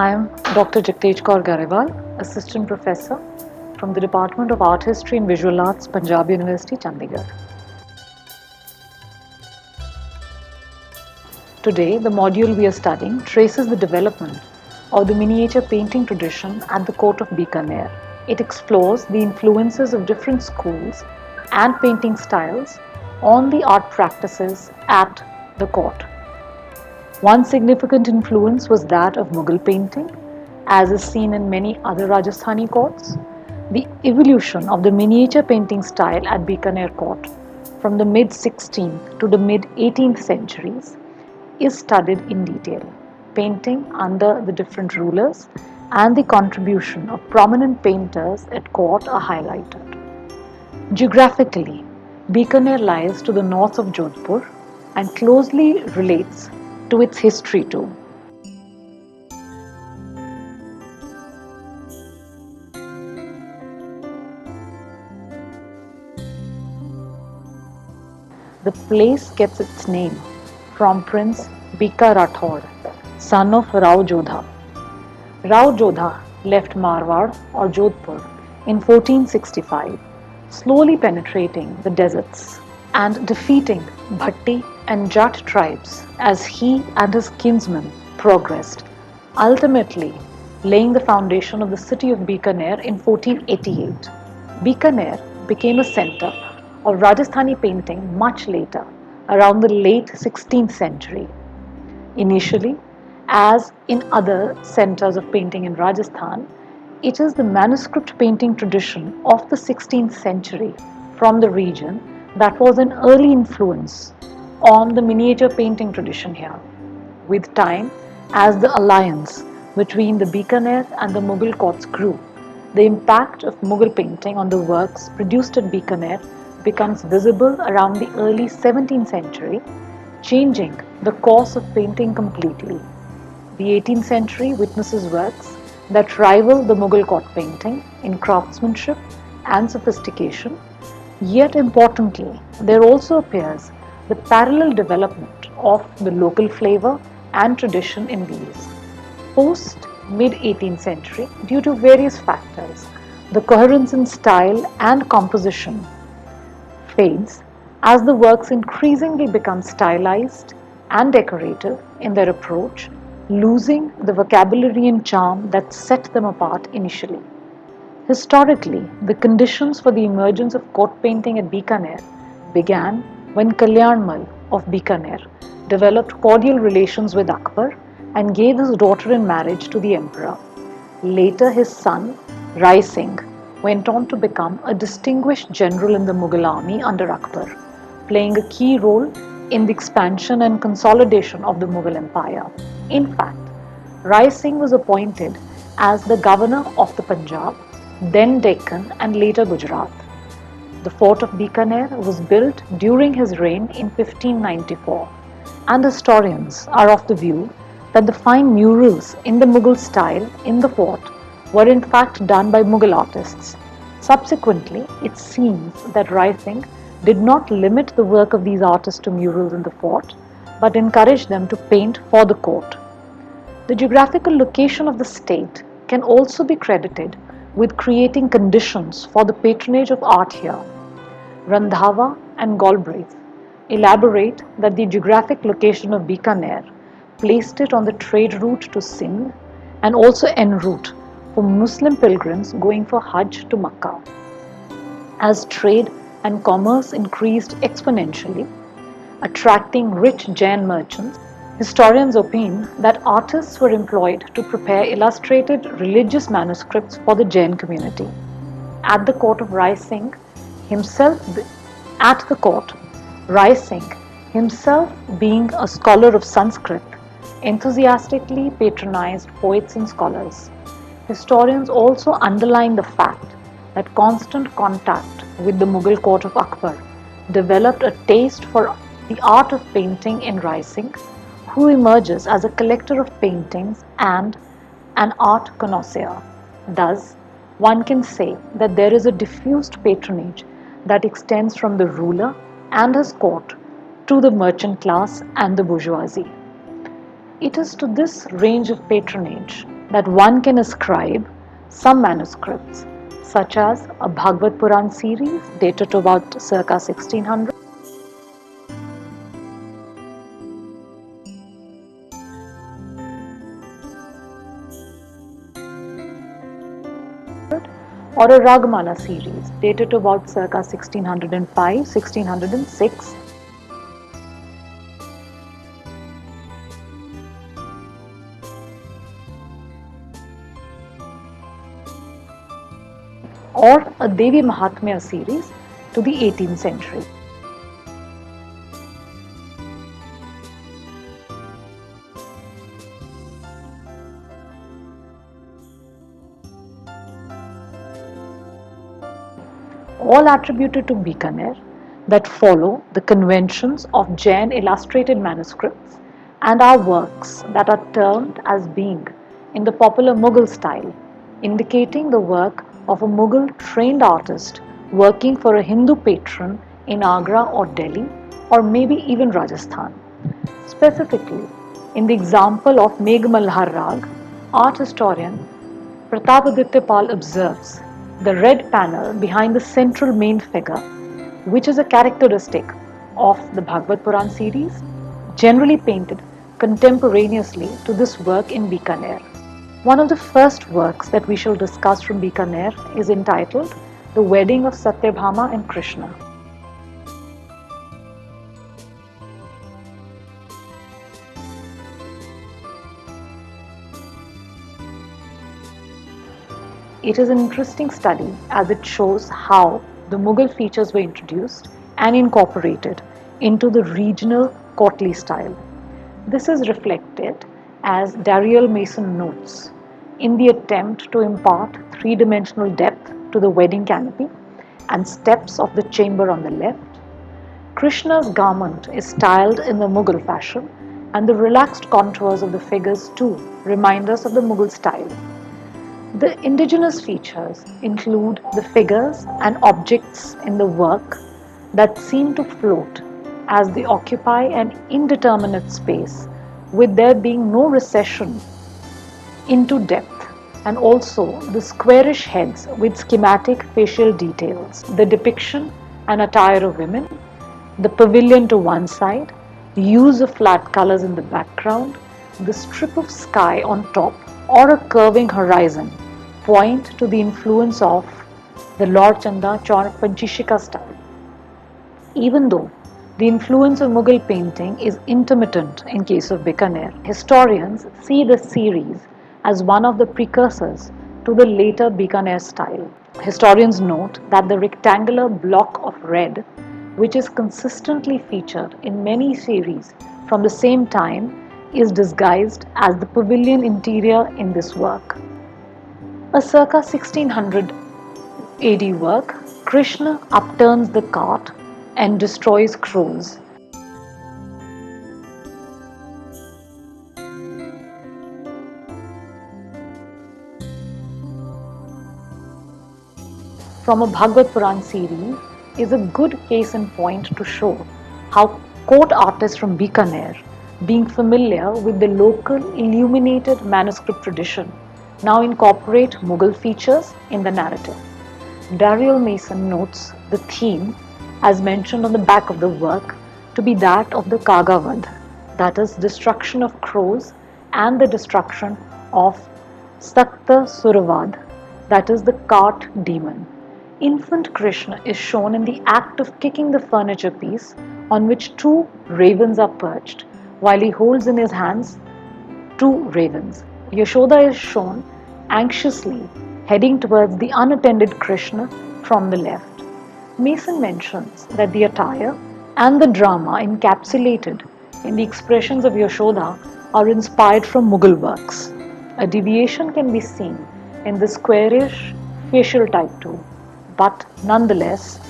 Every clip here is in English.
I am Dr. Jagtesh Kaur Garewal, Assistant Professor from the Department of Art History and Visual Arts, Punjab University, Chandigarh. Today, the module we are studying traces the development of the miniature painting tradition at the court of Bikaner. It explores the influences of different schools and painting styles on the art practices at the court. One significant influence was that of Mughal painting, as is seen in many other Rajasthani courts. The evolution of the miniature painting style at Bikaner court from the mid 16th to the mid 18th centuries is studied in detail. Painting under the different rulers and the contribution of prominent painters at court are highlighted. Geographically, Bikaner lies to the north of Jodhpur and closely relates to its history too. The place gets its name from Prince Bika Rathod, son of Rao Jodha. Rao Jodha left Marwar or Jodhpur in 1465, slowly penetrating the deserts and defeating Bhatti and Jat tribes as he and his kinsmen progressed, ultimately laying the foundation of the city of Bikaner in 1488. Bikaner became a center of Rajasthani painting much later, around the late 16th century. Initially, as in other centers of painting in Rajasthan, it is the manuscript painting tradition of the 16th century from the region that was an early influence on the miniature painting tradition here. With time, as the alliance between the Bikaner and the Mughal courts grew, the impact of Mughal painting on the works produced at Bikaner becomes visible around the early 17th century, changing the course of painting completely. The 18th century witnesses works that rival the Mughal court painting in craftsmanship and sophistication, yet importantly, there also appears the parallel development of the local flavor and tradition in these. Post mid 18th century, due to various factors, the coherence in style and composition fades as the works increasingly become stylized and decorative in their approach, losing the vocabulary and charm that set them apart initially. Historically, the conditions for the emergence of court painting at Bikaner began when Kalyanmal of Bikaner developed cordial relations with Akbar and gave his daughter in marriage to the emperor. Later, his son, Rai Singh, went on to become a distinguished general in the Mughal army under Akbar, playing a key role in the expansion and consolidation of the Mughal Empire. In fact, Rai Singh was appointed as the governor of the Punjab, then Deccan, and later Gujarat. The fort of Bikaner was built during his reign in 1594, and historians are of the view that the fine murals in the Mughal style in the fort were in fact done by Mughal artists. Subsequently, it seems that Rai Singh did not limit the work of these artists to murals in the fort, but encouraged them to paint for the court. The geographical location of the state can also be credited with creating conditions for the patronage of art here. Randhawa and Galbraith elaborate that the geographic location of Bikaner placed it on the trade route to Sindh and also en route for Muslim pilgrims going for Hajj to Makkah. As trade and commerce increased exponentially, attracting rich Jain merchants, historians opine that artists were employed to prepare illustrated religious manuscripts for the Jain community. At the court of Rai Singh himself, at the court, Rai Singh, himself being a scholar of Sanskrit, enthusiastically patronized poets and scholars. Historians also underline the fact that constant contact with the Mughal court of Akbar developed a taste for the art of painting in Rai Singh, who emerges as a collector of paintings and an art connoisseur. Thus, one can say that there is a diffused patronage that extends from the ruler and his court to the merchant class and the bourgeoisie. It is to this range of patronage that one can ascribe some manuscripts, such as a Bhagavad Puran series dated to about circa 1600, or a Ragamala series dated to about circa 1605, 1606, or a Devi Mahatmya series to the 18th century. All attributed to Bikaner, that follow the conventions of Jain illustrated manuscripts and are works that are termed as being in the popular Mughal style, indicating the work of a Mughal trained artist working for a Hindu patron in Agra or Delhi, or maybe even Rajasthan. Specifically, in the example of Meghmalhar Rag, art historian Pratapaditya Pal observes the red panel behind the central main figure, which is a characteristic of the Bhagavad Puran series, generally painted contemporaneously to this work in Bikaner. One of the first works that we shall discuss from Bikaner is entitled The Wedding of Satyabhama and Krishna. It is an interesting study as it shows how the Mughal features were introduced and incorporated into the regional courtly style. This is reflected as Dariel Mason notes in the attempt to impart three-dimensional depth to the wedding canopy and steps of the chamber on the left. Krishna's garment is styled in the Mughal fashion, and the relaxed contours of the figures too remind us of the Mughal style. The indigenous features include the figures and objects in the work that seem to float as they occupy an indeterminate space, with there being no recession into depth, and also the squarish heads with schematic facial details, the depiction and attire of women, the pavilion to one side, use of flat colors in the background, the strip of sky on top, or a curving horizon point to the influence of the Lord Chanda Chaurak Panchishika style. Even though the influence of Mughal painting is intermittent in case of Bikaner, historians see the series as one of the precursors to the later Bikaner style. Historians note that the rectangular block of red, which is consistently featured in many series from the same time, is disguised as the pavilion interior in this work. A circa 1600 AD work, Krishna upturns the cart and destroys crows. From a Bhagavad Puran series is a good case in point to show how court artists from Bikaner, being familiar with the local illuminated manuscript tradition, now incorporate Mughal features in the narrative. Dariel Mason notes the theme, as mentioned on the back of the work, to be that of the Kagavad, that is, destruction of crows, and the destruction of Sakta Suravad, that is, the cart demon. Infant Krishna is shown in the act of kicking the furniture piece on which two ravens are perched, while he holds in his hands two ravens. Yashoda is shown anxiously heading towards the unattended Krishna from the left. Mason mentions that the attire and the drama encapsulated in the expressions of Yashoda are inspired from Mughal works. A deviation can be seen in the squarish facial type too, but nonetheless,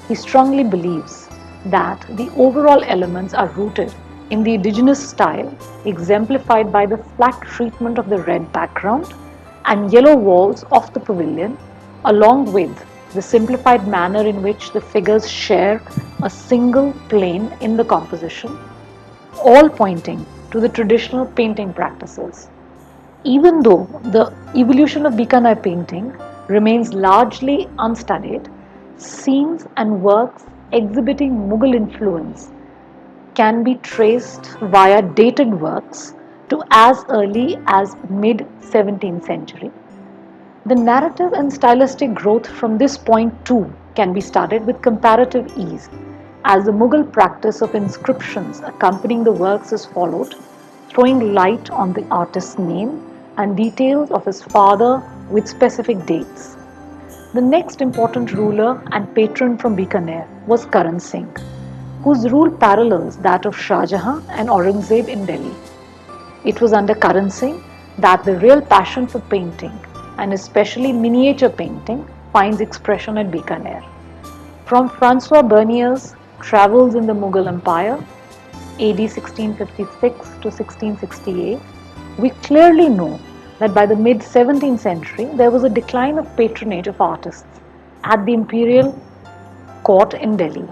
he strongly believes that the overall elements are rooted in the indigenous style, exemplified by the flat treatment of the red background and yellow walls of the pavilion, along with the simplified manner in which the figures share a single plane in the composition, all pointing to the traditional painting practices. Even though the evolution of Bikaner painting remains largely unstudied, scenes and works exhibiting Mughal influence can be traced via dated works to as early as mid 17th century. The narrative and stylistic growth from this point too can be studied with comparative ease, as the Mughal practice of inscriptions accompanying the works is followed, throwing light on the artist's name and details of his father with specific dates. The next important ruler and patron from Bikaner was Karan Singh, whose rule parallels that of Shah Jahan and Aurangzeb in Delhi. It was under Karan Singh that the real passion for painting, and especially miniature painting, finds expression at Bikaner. From Francois Bernier's Travels in the Mughal Empire, AD 1656 to 1668, we clearly know that by the mid 17th century there was a decline of patronage of artists at the imperial court in Delhi.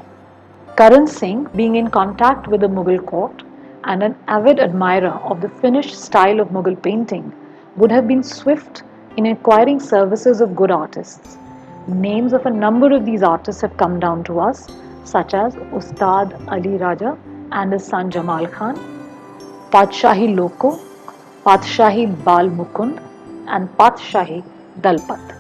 Karan Singh, being in contact with the Mughal court and an avid admirer of the finished style of Mughal painting, would have been swift in acquiring services of good artists. Names of a number of these artists have come down to us, such as Ustad Ali Raja and his son Jamal Khan, Padshahi Loko, Padshahi Bal Mukund, and Padshahi Dalpat.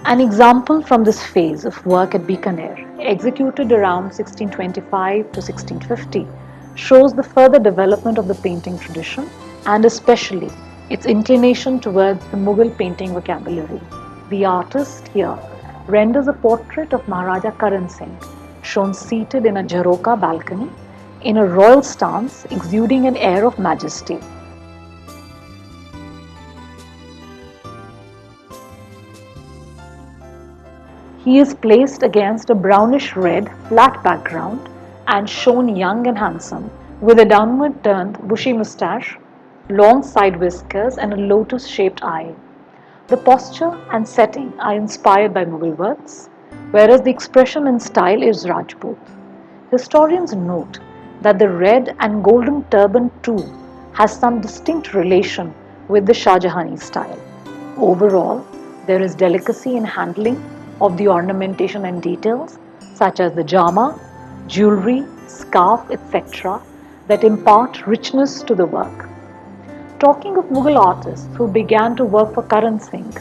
An example from this phase of work at Bikaner, executed around 1625 to 1650, shows the further development of the painting tradition and especially its inclination towards the Mughal painting vocabulary. The artist here renders a portrait of Maharaja Karan Singh, shown seated in a Jharoka balcony in a royal stance exuding an air of majesty. He is placed against a brownish red flat background and shown young and handsome with a downward turned bushy moustache, long side whiskers, and a lotus shaped eye. The posture and setting are inspired by Mughal works, whereas the expression and style is Rajput. Historians note that the red and golden turban too has some distinct relation with the Shahjahani style. Overall, there is delicacy in handling of the ornamentation and details, such as the jama, jewelry, scarf, etc., that impart richness to the work. Talking of Mughal artists who began to work for Karan Singh,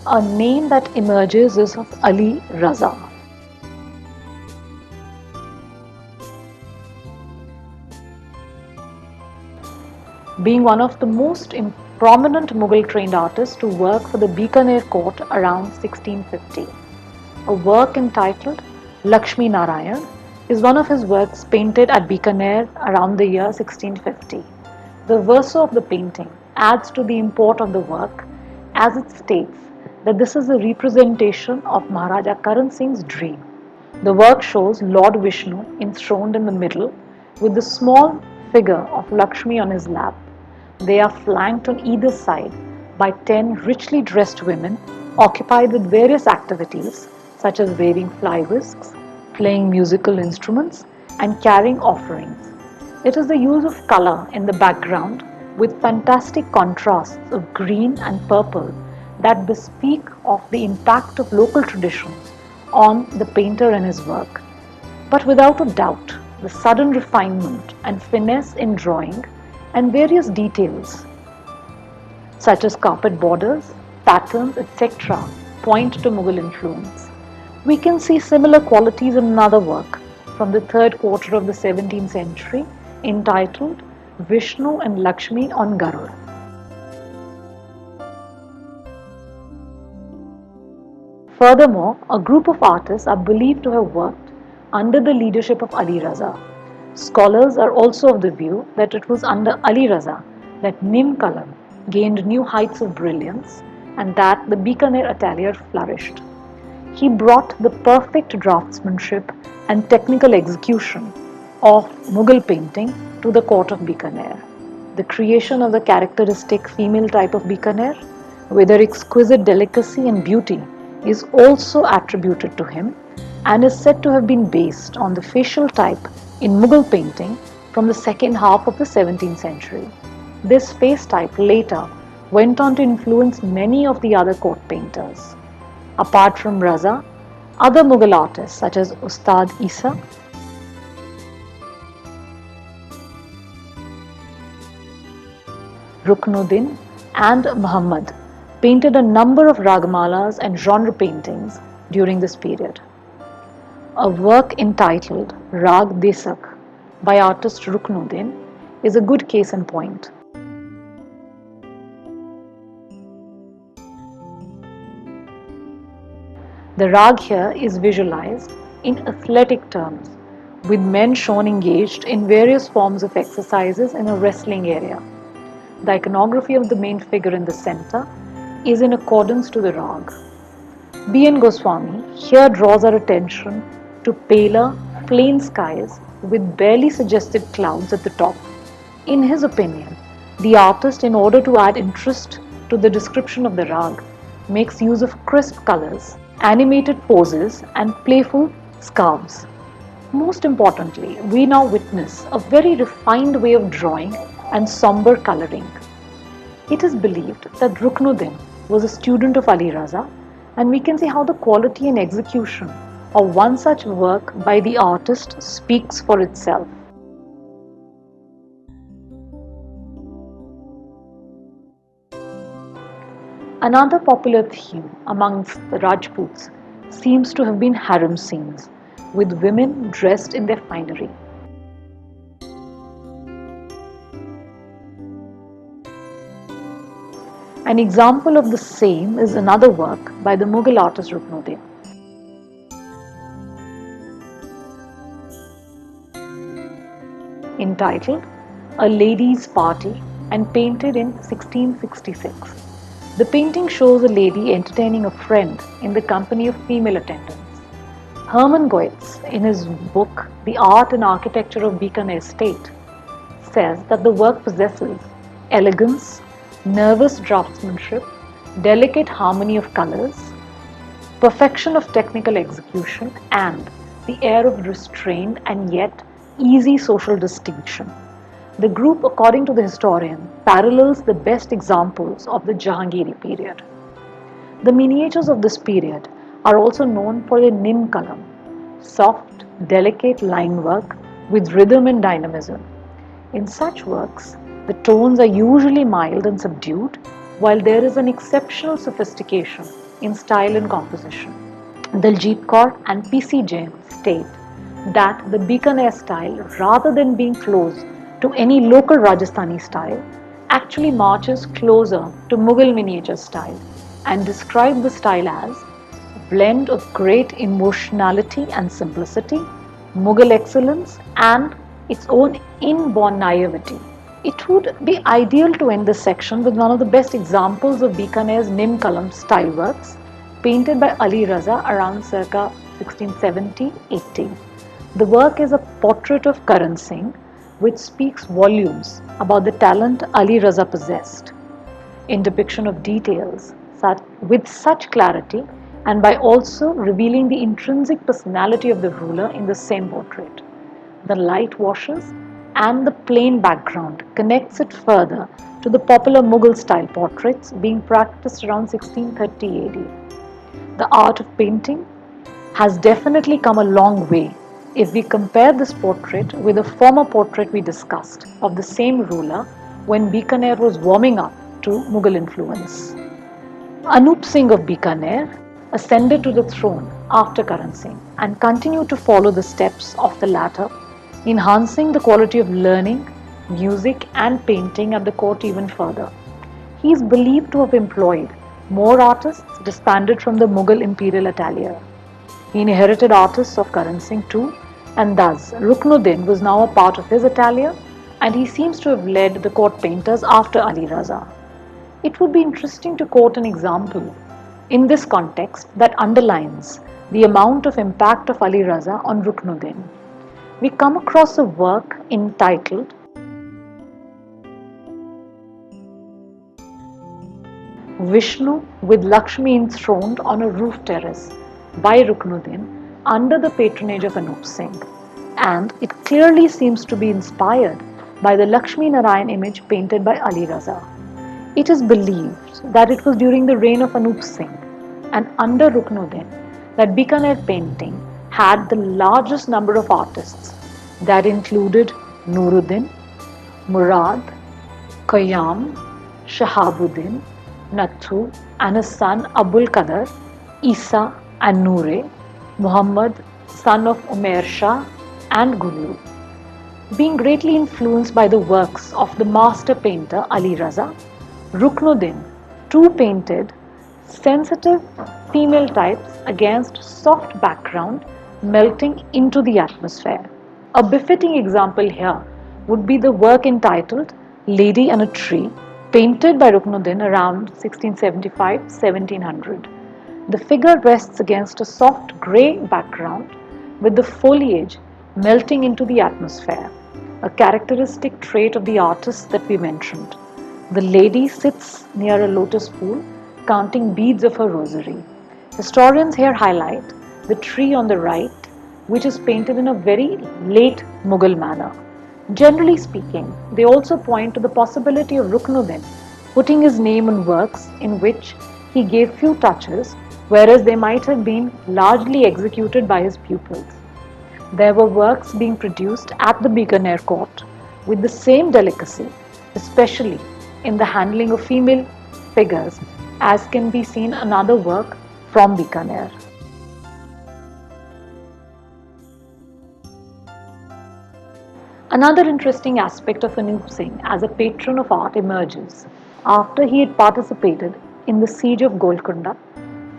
a name that emerges is of Ali Raza. Being one of the most prominent Mughal trained artists to work for the Bikaner court around 1650. A work entitled Lakshmi Narayan is one of his works painted at Bikaner around the year 1650. The verso of the painting adds to the import of the work as it states that this is a representation of Maharaja Karan Singh's dream. The work shows Lord Vishnu enthroned in the middle with the small figure of Lakshmi on his lap. They are flanked on either side by 10 richly dressed women occupied with various activities such as waving fly whisks, playing musical instruments, and carrying offerings. It is the use of color in the background with fantastic contrasts of green and purple that bespeak of the impact of local traditions on the painter and his work. But without a doubt, the sudden refinement and finesse in drawing and various details such as carpet borders, patterns, etc. point to Mughal influence. We can see similar qualities in another work from the third quarter of the 17th century entitled Vishnu and Lakshmi on Garud. Furthermore, a group of artists are believed to have worked under the leadership of Ali Raza. Scholars are also of the view that it was under Ali Raza that Nim Kalam gained new heights of brilliance and that the Bikaner atelier flourished. He brought the perfect draftsmanship and technical execution of Mughal painting to the court of Bikaner. The creation of the characteristic female type of Bikaner, with her exquisite delicacy and beauty, is also attributed to him and is said to have been based on the facial type in Mughal painting from the second half of the 17th century. This face type later went on to influence many of the other court painters. Apart from Raza, other Mughal artists such as Ustad Isa, Ruknuddin, and Muhammad painted a number of ragamalas and genre paintings during this period. A work entitled Rag Desak by artist Ruknuddin is a good case in point. The rag here is visualized in athletic terms, with men shown engaged in various forms of exercises in a wrestling area. The iconography of the main figure in the center is in accordance to the rag. B.N. Goswami here draws our attention to paler, plain skies with barely suggested clouds at the top. In his opinion, the artist, in order to add interest to the description of the rag, makes use of crisp colors, animated poses, and playful scarves. Most importantly, we now witness a very refined way of drawing and somber coloring. It is believed that Ruknuddin was a student of Ali Raza, and we can see how the quality and execution of one such work by the artist speaks for itself. Another popular theme amongst the Rajputs seems to have been harem scenes, with women dressed in their finery. An example of the same is another work by the Mughal artist Ruknuddin. Entitled A Lady's Party and painted in 1666. The painting shows a lady entertaining a friend in the company of female attendants. Hermann Goetz, in his book The Art and Architecture of Bikaner State, says that the work possesses elegance, nervous draftsmanship, delicate harmony of colors, perfection of technical execution, and the air of restrained and yet easy social distinction. The group, according to the historian, parallels the best examples of the Jahangiri period. The miniatures of this period are also known for their nim kalam, soft, delicate line work with rhythm and dynamism. In such works, the tones are usually mild and subdued, while there is an exceptional sophistication in style and composition. Daljit Kaur and P.C. Jain state that the Bikaner style, rather than being close to any local Rajasthani style, actually marches closer to Mughal miniature style and describe the style as a blend of great emotionality and simplicity, Mughal excellence, and its own inborn naivety. It would be ideal to end this section with one of the best examples of Bikaner's Nim Kalam style works, painted by Ali Raza around circa 1670-80. The work is a portrait of Karan Singh, which speaks volumes about the talent Ali Raza possessed in depiction of details with such clarity, and by also revealing the intrinsic personality of the ruler in the same portrait. The light washes and the plain background connects it further to the popular Mughal style portraits being practiced around 1630 AD. The art of painting has definitely come a long way if we compare this portrait with a former portrait we discussed of the same ruler when Bikaner was warming up to Mughal influence. Anup Singh of Bikaner ascended to the throne after Karan Singh and continued to follow the steps of the latter, enhancing the quality of learning, music, and painting at the court even further. He is believed to have employed more artists disbanded from the Mughal imperial atelier. He inherited artists of Karan Singh too, and thus Ruknuddin was now a part of his atelier, and he seems to have led the court painters after Ali Raza. It would be interesting to quote an example in this context that underlines the amount of impact of Ali Raza on Ruknuddin. We come across a work entitled Vishnu with Lakshmi enthroned on a roof terrace by Ruknuddin under the patronage of Anup Singh, and it clearly seems to be inspired by the Lakshmi Narayan image painted by Ali Raza. It is believed that it was during the reign of Anup Singh and under Ruknuddin that Bikaner painting had the largest number of artists that included Nuruddin, Murad, Qayyam, Shahabuddin, Nathu, and his son Abul Qadar, Isa, and Noore, Muhammad, son of Umair Shah, and Gullu. Being greatly influenced by the works of the master painter Ali Raza, Ruknuddin too painted sensitive female types against soft background melting into the atmosphere. A befitting example here would be the work entitled Lady and a Tree, painted by Ruknuddin around 1675-1700. The figure rests against a soft grey background with the foliage melting into the atmosphere, a characteristic trait of the artist that we mentioned. The lady sits near a lotus pool, counting beads of her rosary. Historians here highlight the tree on the right, which is painted in a very late Mughal manner. Generally speaking, they also point to the possibility of Ruknuddin putting his name on works in which he gave few touches, whereas they might have been largely executed by his pupils. There were works being produced at the Bikaner court with the same delicacy, especially in the handling of female figures, as can be seen another work from Bikaner. Another interesting aspect of Anup Singh as a patron of art emerges after he had participated in the siege of Golconda,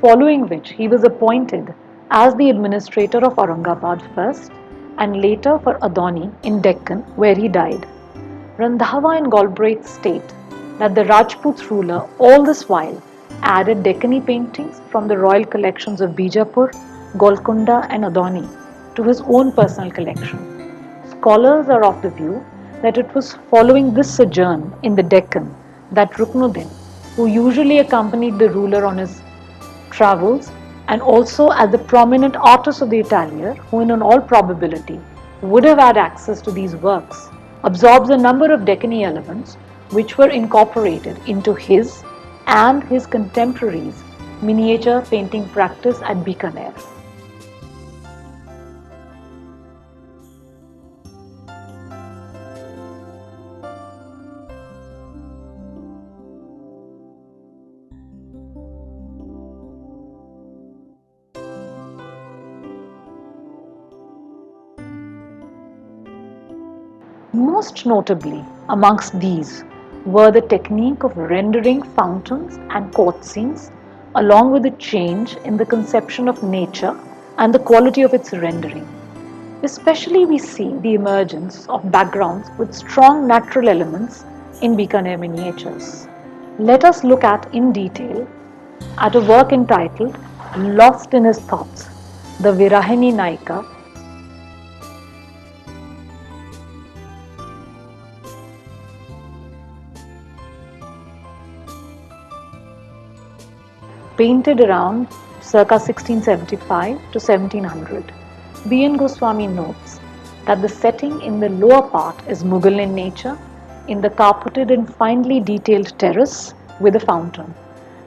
following which he was appointed as the administrator of Aurangabad first and later for Adoni in Deccan, where he died. Randhawa and Galbraith state that the Rajput ruler all this while added Deccani paintings from the royal collections of Bijapur, Golconda, and Adoni to his own personal collection. Scholars are of the view that it was following this sojourn in the Deccan that Ruknuddin, who usually accompanied the ruler on his travels and also as the prominent artist of the atelier, who in all probability would have had access to these works, absorbs a number of Deccani elements which were incorporated into his and his contemporaries' miniature painting practice at Bikaner. Most notably amongst these were the technique of rendering fountains and court scenes, along with a change in the conception of nature and the quality of its rendering. Especially, we see the emergence of backgrounds with strong natural elements in Bikaner miniatures. Let us look at in detail at a work entitled Lost in His Thoughts, the Virahini Naika, painted around circa 1675 to 1700. B.N. Goswami notes that the setting in the lower part is Mughal in nature, in the carpeted and finely detailed terrace with a fountain.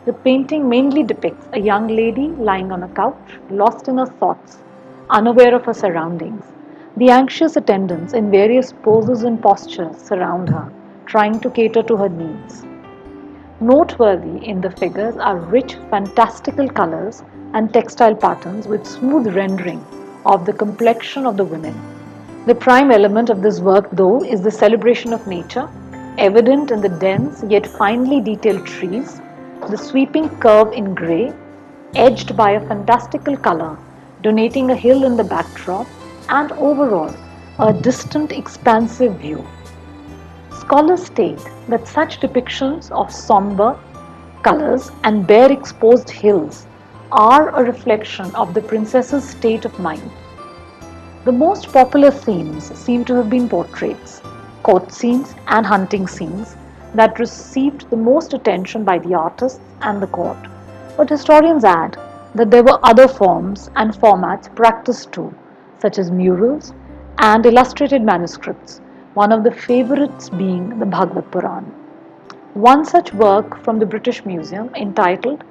The painting mainly depicts a young lady lying on a couch, lost in her thoughts, unaware of her surroundings. The anxious attendants in various poses and postures surround her, trying to cater to her needs. Noteworthy in the figures are rich, fantastical colors and textile patterns with smooth rendering of the complexion of the women. The prime element of this work, though, is the celebration of nature, evident in the dense yet finely detailed trees, the sweeping curve in grey, edged by a fantastical color, donating a hill in the backdrop, and overall a distant, expansive view. Scholars state that such depictions of somber colors and bare exposed hills are a reflection of the princess's state of mind. The most popular themes seem to have been portraits, court scenes, and hunting scenes that received the most attention by the artists and the court. But historians add that there were other forms and formats practiced too, such as murals and illustrated manuscripts, one of the favorites being the Bhagavad Puran. One such work from the British Museum entitled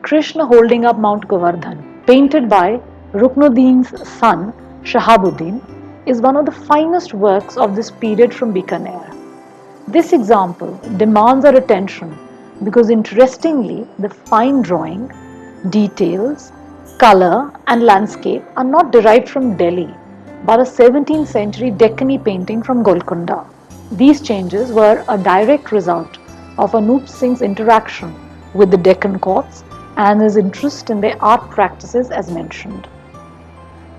Krishna Holding Up Mount Govardhan, painted by Ruknuddin's son Shahabuddin, is one of the finest works of this period from Bikaner. This example demands our attention because interestingly, the fine drawing, details, color, and landscape are not derived from Delhi but a 17th century Deccani painting from Golconda. These changes were a direct result of Anup Singh's interaction with the Deccan courts and his interest in their art practices as mentioned.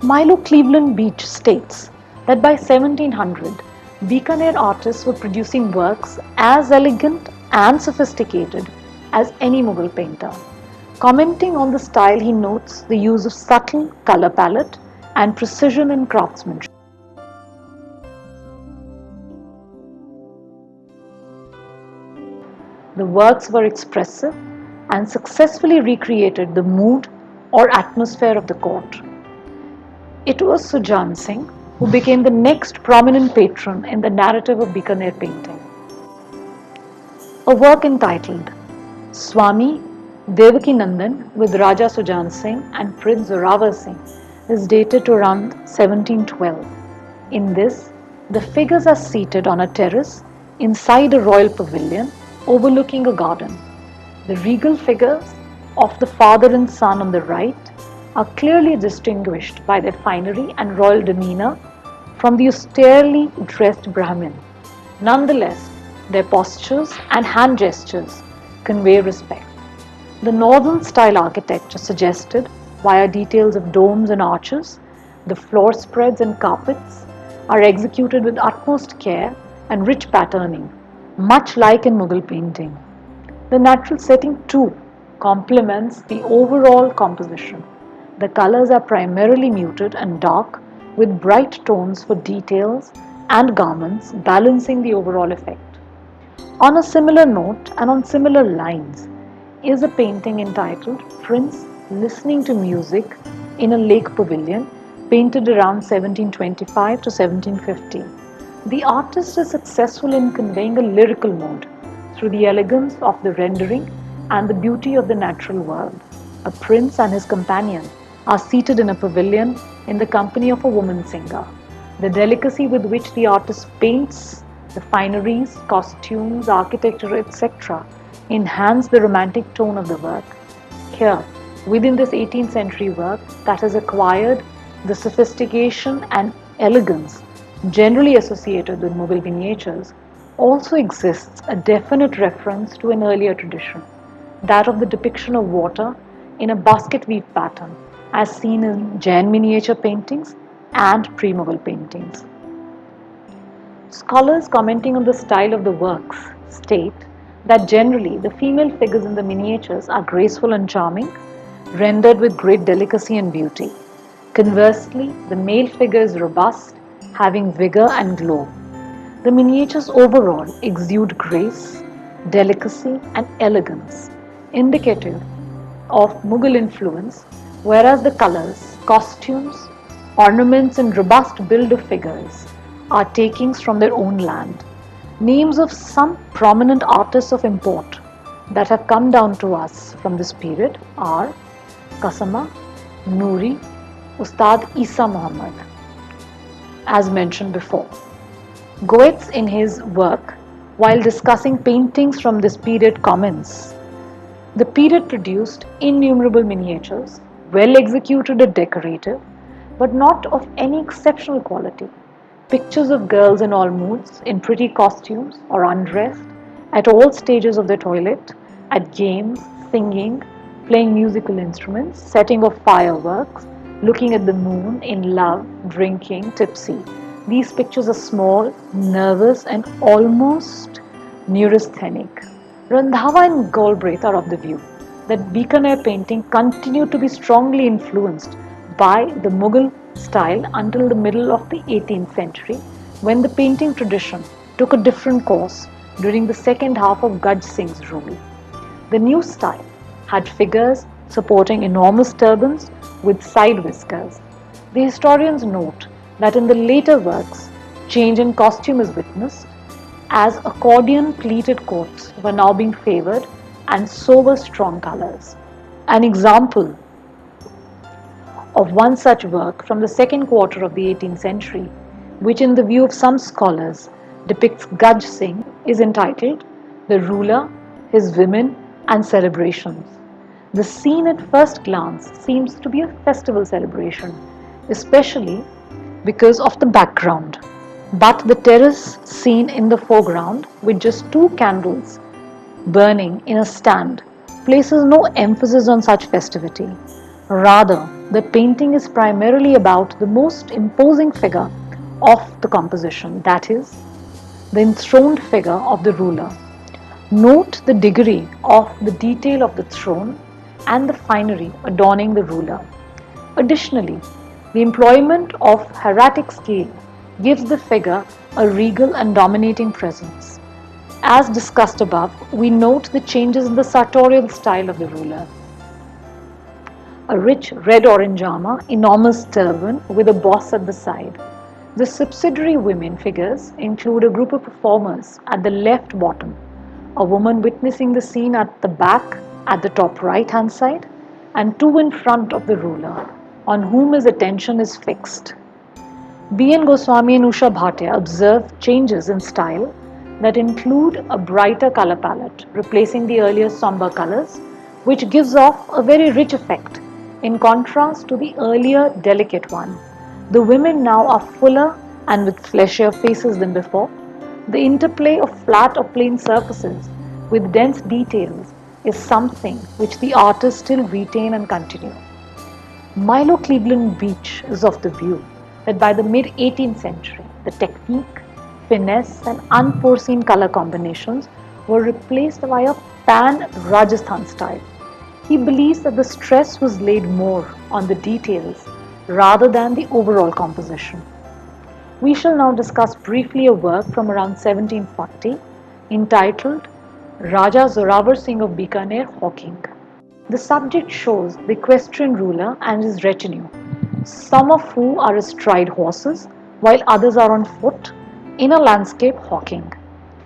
Milo Cleveland Beach states that by 1700, Bikaner artists were producing works as elegant and sophisticated as any Mughal painter. Commenting on the style, he notes the use of subtle color palette and precision in craftsmanship. The works were expressive and successfully recreated the mood or atmosphere of the court. It was Sujan Singh who became the next prominent patron in the narrative of Bikaner painting. A work entitled Swami Devakinandan with Raja Sujan Singh and Prince Zorawar Singh is dated to around 1712. In this, the figures are seated on a terrace inside a royal pavilion overlooking a garden. The regal figures of the father and son on the right are clearly distinguished by their finery and royal demeanor from the austerely dressed Brahmin. Nonetheless, their postures and hand gestures convey respect. The northern style architecture suggested via details of domes and arches, the floor spreads and carpets are executed with utmost care and rich patterning, much like in Mughal painting. The natural setting too complements the overall composition. The colors are primarily muted and dark with bright tones for details and garments balancing the overall effect. On a similar note and on similar lines is a painting entitled Prince Listening to Music in a Lake Pavilion, painted around 1725 to 1750. The artist is successful in conveying a lyrical mood through the elegance of the rendering and the beauty of the natural world. A prince and his companion are seated in a pavilion in the company of a woman singer. The delicacy with which the artist paints the fineries, costumes, architecture, etc., enhance the romantic tone of the work. Here, within this 18th century work that has acquired the sophistication and elegance generally associated with Mughal miniatures, also exists a definite reference to an earlier tradition, that of the depiction of water in a basket weave pattern, as seen in Jain miniature paintings and pre-Mughal paintings. Scholars commenting on the style of the works state that generally the female figures in the miniatures are graceful and charming, rendered with great delicacy and beauty. Conversely, the male figure is robust, having vigor and glow. The miniatures overall exude grace, delicacy, and elegance, indicative of Mughal influence, whereas the colors, costumes, ornaments, and robust build of figures are takings from their own land. Names of some prominent artists of import that have come down to us from this period are Kasama, Noori, Ustad Isa Muhammad, as mentioned before. Goetz, in his work, while discussing paintings from this period, comments, the period produced innumerable miniatures, well executed and decorative, but not of any exceptional quality. Pictures of girls in all moods, in pretty costumes or undressed, at all stages of their toilet, at games, singing, playing musical instruments, setting off fireworks, looking at the moon, in love, drinking, tipsy. These pictures are small, nervous, and almost neurasthenic. Randhawa and Galbraith are of the view that Bikaner painting continued to be strongly influenced by the Mughal style until the middle of the 18th century, when the painting tradition took a different course during the second half of Gaj Singh's rule. The new style had figures supporting enormous turbans with side whiskers. The historians note that in the later works, change in costume is witnessed. as accordion pleated coats were now being favored and so were strong colors. An example of one such work from the second quarter of the 18th century, which in the view of some scholars depicts Gaj Singh, is entitled The Ruler, His Women and Celebrations. The scene at first glance seems to be a festival celebration, especially because of the background. But the terrace seen in the foreground with just two candles burning in a stand places no emphasis on such festivity. Rather, the painting is primarily about the most imposing figure of the composition, that is, the enthroned figure of the ruler. Note the degree of the detail of the throne and the finery adorning the ruler. Additionally, the employment of hieratic scale gives the figure a regal and dominating presence. As discussed above, we note the changes in the sartorial style of the ruler. A rich red-orange armor, enormous turban with a boss at the side. The subsidiary women figures include a group of performers at the left bottom, a woman witnessing the scene at the back at the top right-hand side, and two in front of the ruler, on whom his attention is fixed. B.N. Goswami and Usha Bhatia observe changes in style that include a brighter color palette, replacing the earlier somber colors, which gives off a very rich effect in contrast to the earlier delicate one. The women now are fuller and with fleshier faces than before. The interplay of flat or plain surfaces with dense details is something which the artists still retain and continue. Milo Cleveland Beach is of the view that by the mid-18th century, the technique, finesse and unforeseen color combinations were replaced by a pan-Rajasthan style. He believes that the stress was laid more on the details rather than the overall composition. We shall now discuss briefly a work from around 1740 entitled Raja Zorawar Singh of Bikaner hawking. The subject shows the equestrian ruler and his retinue, some of whom are astride horses while others are on foot in a landscape hawking.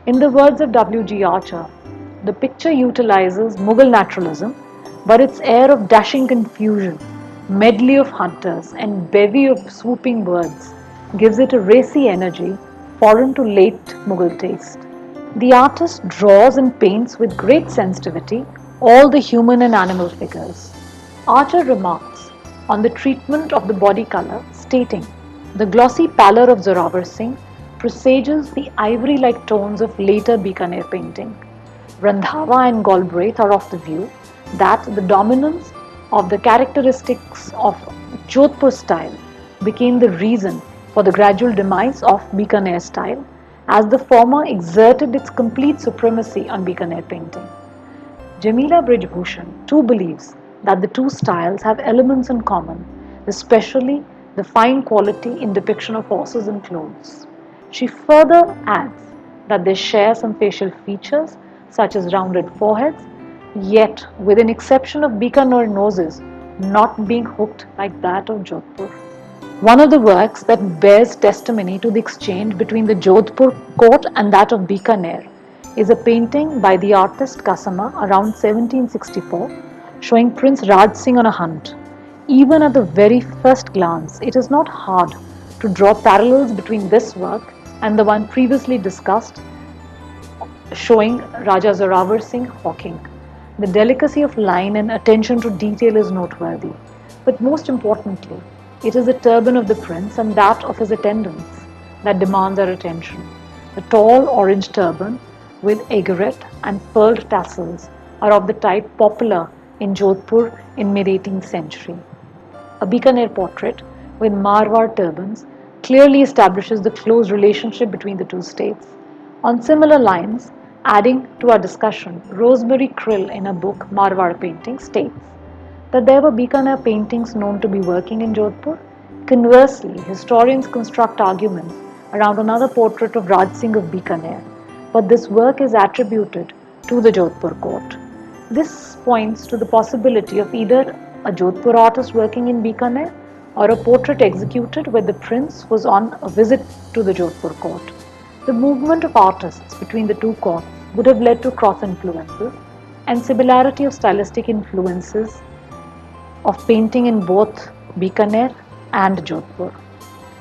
In the words of W.G. Archer, the picture utilizes Mughal naturalism, but its air of dashing confusion, medley of hunters, and bevy of swooping birds gives it a racy energy foreign to late Mughal taste. The artist draws and paints with great sensitivity all the human and animal figures. Archer remarks on the treatment of the body color, stating, "The glossy pallor of Zorawar Singh presages the ivory-like tones of later Bikaner painting." Randhawa and Galbraith are of the view that the dominance of the characteristics of Jodhpur style became the reason for the gradual demise of Bikaner style, as the former exerted its complete supremacy on Bikaner painting. Jamila Brijbhushan too believes that the two styles have elements in common, especially the fine quality in depiction of horses and clothes. She further adds that they share some facial features such as rounded foreheads, yet with an exception of Bikaner noses not being hooked like that of Jodhpur. One of the works that bears testimony to the exchange between the Jodhpur court and that of Bikaner is a painting by the artist Kasama around 1764 showing Prince Raj Singh on a hunt. Even at the very first glance, it is not hard to draw parallels between this work and the one previously discussed showing Raja Zorawar Singh hawking. The delicacy of line and attention to detail is noteworthy, but most importantly, it is the turban of the prince and that of his attendants that demands our attention. The tall orange turban with aigrette and pearled tassels are of the type popular in Jodhpur in mid-18th century. A Bikaner portrait with Marwar turbans clearly establishes the close relationship between the two states. On similar lines, adding to our discussion, Rosemary Krill in her book Marwar Painting states that there were Bikaner paintings known to be working in Jodhpur. Conversely, historians construct arguments around another portrait of Raj Singh of Bikaner, but this work is attributed to the Jodhpur court. This points to the possibility of either a Jodhpur artist working in Bikaner or a portrait executed where the prince was on a visit to the Jodhpur court. The movement of artists between the two courts would have led to cross influences and similarity of stylistic influences of painting in both Bikaner and Jodhpur.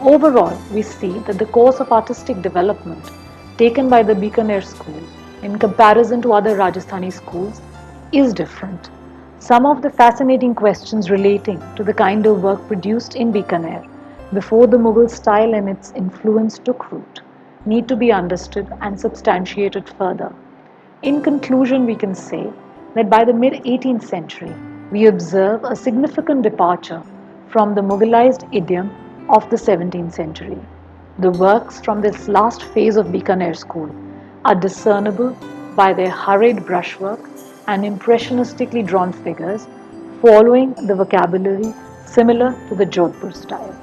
Overall, we see that the course of artistic development taken by the Bikaner school in comparison to other Rajasthani schools is different. Some of the fascinating questions relating to the kind of work produced in Bikaner before the Mughal style and its influence took root need to be understood and substantiated further. In conclusion, we can say that by the mid 18th century, we observe a significant departure from the Mughalized idiom of the 17th century. The works from this last phase of Bikaner school are discernible by their hurried brushwork and impressionistically drawn figures following the vocabulary similar to the Jodhpur style.